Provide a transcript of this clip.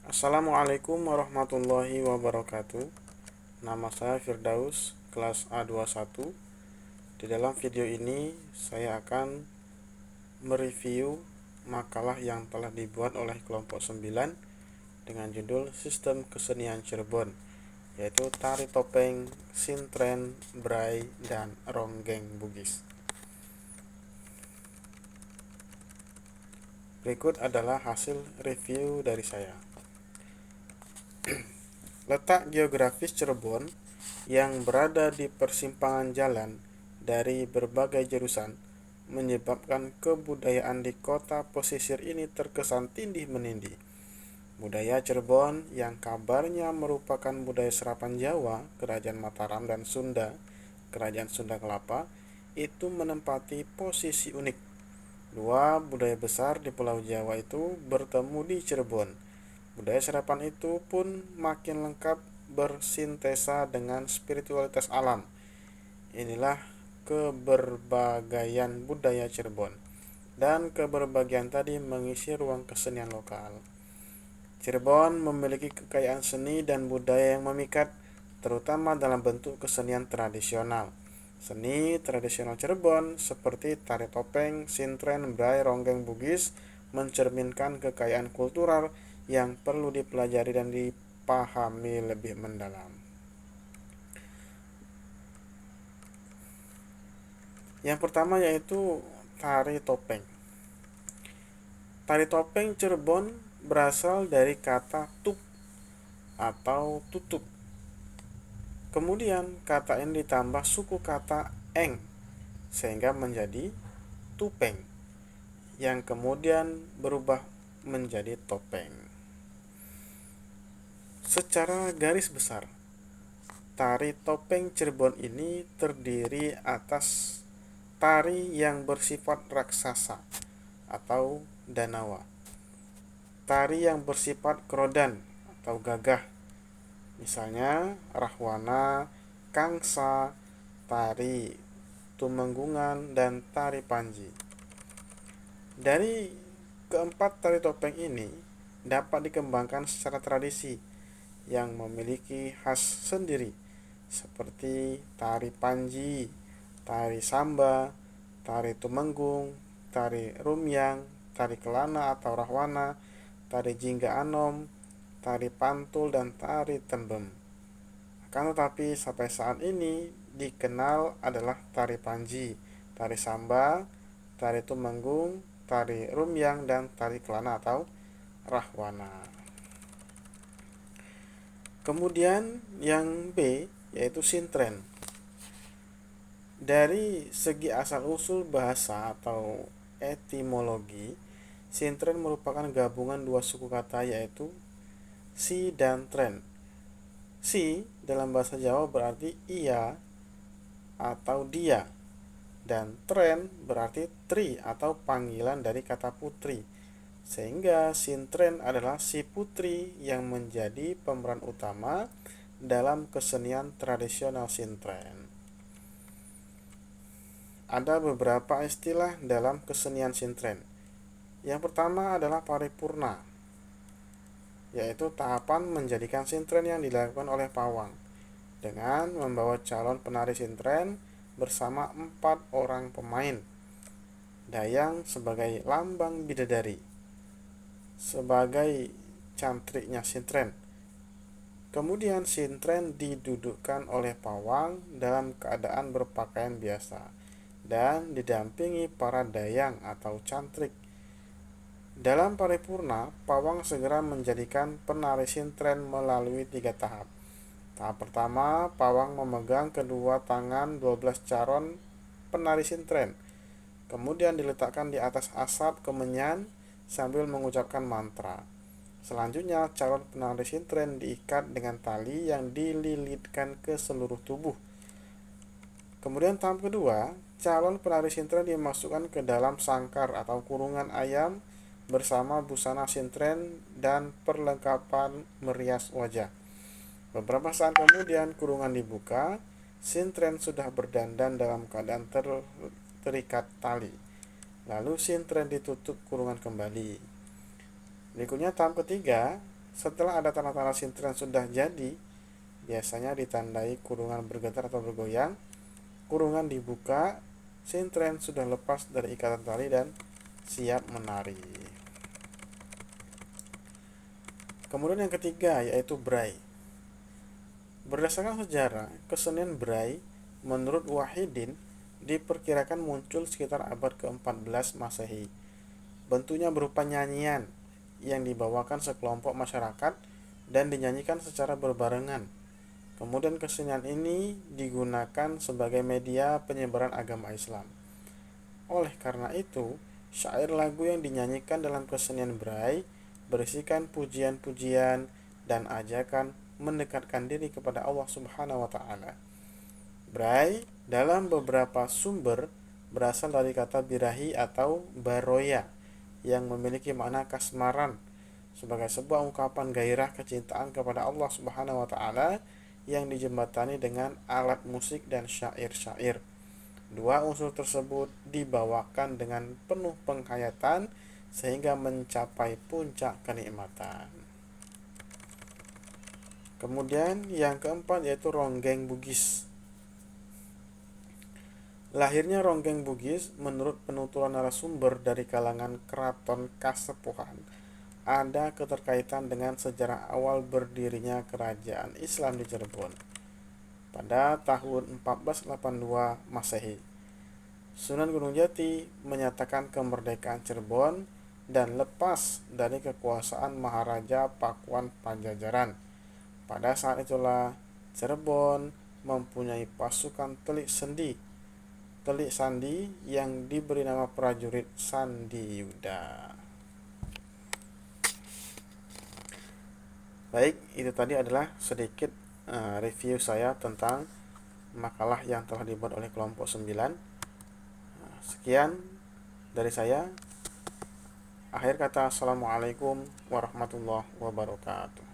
Assalamualaikum warahmatullahi wabarakatuh. Nama saya Firdaus, kelas A21. Di dalam video ini saya akan mereview makalah yang telah dibuat oleh kelompok 9 dengan judul Sistem Kesenian Cirebon, yaitu tari topeng, sintren, bray, dan ronggeng Bugis. Berikut adalah hasil review dari saya. Letak geografis Cirebon yang berada di persimpangan jalan dari berbagai jurusan menyebabkan kebudayaan di kota pesisir ini terkesan tindih-menindih. Budaya Cirebon yang kabarnya merupakan budaya serapan Jawa, Kerajaan Mataram, dan Sunda, Kerajaan Sunda Kelapa, itu menempati posisi unik. Dua budaya besar di Pulau Jawa itu bertemu di Cirebon. Budaya serapan itu pun makin lengkap bersintesa dengan spiritualitas alam. Inilah keberbagaian budaya Cirebon. Dan keberbagian tadi mengisi ruang kesenian lokal. Cirebon memiliki kekayaan seni dan budaya yang memikat, terutama dalam bentuk kesenian tradisional. Seni tradisional Cirebon seperti tari topeng, sintren, bray, ronggeng Bugis mencerminkan kekayaan kultural yang perlu dipelajari dan dipahami lebih mendalam. Yang pertama yaitu tari topeng. Tari topeng Cirebon berasal dari kata tup atau tutup. Kemudian kata ini ditambah suku kata eng sehingga menjadi tupeng yang kemudian berubah menjadi topeng. Secara garis besar, tari topeng Cirebon ini terdiri atas tari yang bersifat raksasa atau danawa, tari yang bersifat kerodan atau gagah, misalnya rahwana, kangsa, tari tumenggungan, dan tari panji. Dari keempat tari topeng ini dapat dikembangkan secara tradisi yang memiliki khas sendiri seperti tari panji, tari samba, tari tumenggung, tari rumyang, tari kelana atau rahwana, tari jingga anom, tari pantul, dan tari tembem. Akan tetapi sampai saat ini dikenal adalah tari panji, tari samba, tari tumenggung, tari rumyang, dan tari kelana atau rahwana. Kemudian yang B yaitu sintren. Dari segi asal-usul bahasa atau etimologi, sintren merupakan gabungan dua suku kata yaitu si dan tren. Si dalam bahasa Jawa berarti ia atau dia, dan tren berarti tri atau panggilan dari kata putri. Sehingga sintren adalah si putri yang menjadi pemeran utama dalam kesenian tradisional sintren. Ada beberapa istilah dalam kesenian sintren. Yang pertama adalah paripurna, yaitu tahapan menjadikan sintren yang dilakukan oleh pawang dengan membawa calon penari sintren bersama 4 orang pemain. Dayang sebagai lambang bidadari, sebagai cantriknya sintren. Kemudian sintren didudukkan oleh pawang dalam keadaan berpakaian biasa dan didampingi para dayang atau cantrik. Dalam paripurna, pawang segera menjadikan penari sintren melalui 3 tahap. Tahap pertama, pawang memegang kedua tangan 12 calon penari sintren. Kemudian diletakkan di atas asap kemenyan sambil mengucapkan mantra. Selanjutnya, calon penari sintren diikat dengan tali yang dililitkan ke seluruh tubuh. Kemudian tahap kedua, calon penari sintren dimasukkan ke dalam sangkar atau kurungan ayam bersama busana sintren dan perlengkapan merias wajah. Beberapa saat kemudian kurungan dibuka, sintren sudah berdandan dalam keadaan terikat tali. Lalu sintren ditutup kurungan kembali. Berikutnya tahap ketiga, Setelah ada tanda-tanda sintren sudah jadi, biasanya ditandai kurungan bergetar atau bergoyang, kurungan dibuka, sintren sudah lepas dari ikatan tali dan siap menari. Kemudian yang ketiga yaitu Bray. Berdasarkan sejarah, kesenian Bray menurut Wahidin diperkirakan muncul sekitar abad ke-14 Masehi. Bentuknya berupa nyanyian yang dibawakan sekelompok masyarakat dan dinyanyikan secara berbarengan. Kemudian kesenian ini digunakan sebagai media penyebaran agama Islam. Oleh karena itu, syair lagu yang dinyanyikan dalam kesenian Bray berisikan pujian-pujian dan ajakan mendekatkan diri kepada Allah Subhanahu wa taala. Bray dalam beberapa sumber berasal dari kata birahi atau baroya yang memiliki makna kasmaran sebagai sebuah ungkapan gairah kecintaan kepada Allah Subhanahu wa taala yang dijembatani dengan alat musik dan syair-syair. Dua unsur tersebut dibawakan dengan penuh penghayatan sehingga mencapai puncak kenikmatan. Kemudian yang keempat yaitu ronggeng Bugis. Lahirnya ronggeng Bugis menurut penuturan narasumber dari kalangan keraton Kasepuhan ada keterkaitan dengan sejarah awal berdirinya kerajaan Islam di Cirebon pada tahun 1482 Masehi. Sunan Gunung Jati menyatakan kemerdekaan Cirebon dan lepas dari kekuasaan Maharaja Pakuan Pajajaran. Pada saat itulah Cirebon mempunyai pasukan telik sandi yang diberi nama prajurit Sandi Yuda. Baik, itu tadi adalah sedikit review saya tentang makalah yang telah dibuat oleh kelompok 9. Sekian dari saya. Akhir kata, assalamualaikum warahmatullahi wabarakatuh.